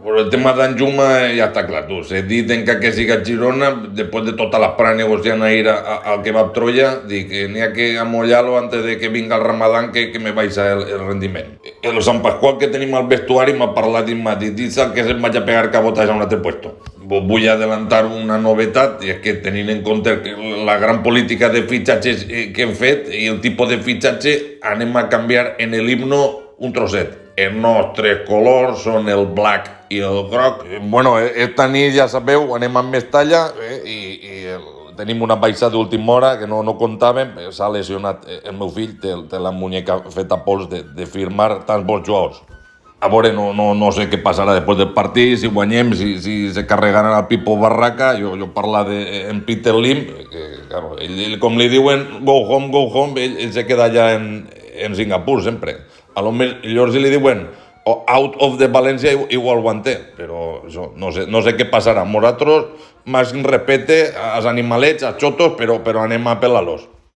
Por el tema d'Anjuma ya está claro. Se dicen que siga Girona, después de todas las pranes negocian a ir al Kebab Troya, di que ni a que amollarlo antes de que venga el Ramadán que me vais a el rendiment. El Sant Pasqual que tenim al vestuari m'ha parlat immediat, dice que se'n vaig a pegar cabotas a un altre puesto. Vos voy a adelantar una novetat, i és que tenint en compte la gran política de fitxatges que hem fet i el tipus de fitxatge, anem a canviar en el himno un trosset. Els nostres colors són el black i el groc. Bueno, esta nit ja sabeu, anem amb Mestalla tenim una baixada d'última hora que no comptàvem. S'ha lesionat el meu fill, té la muñeca feta pols de firmar tants bons jugadors. A veure, no sé què passarà després del partit, si guanyem, si se carregaran al Pipo Barraca. Jo parla en Peter Lim, que claro, ell, com li diuen go home, ell se queda allà en Singapur sempre. A lo millor si li diuen out of the València igual aguante, però això, no sé què passarà. Nosaltres, més respecte als animalets, als xotos, però anem a pelar-los.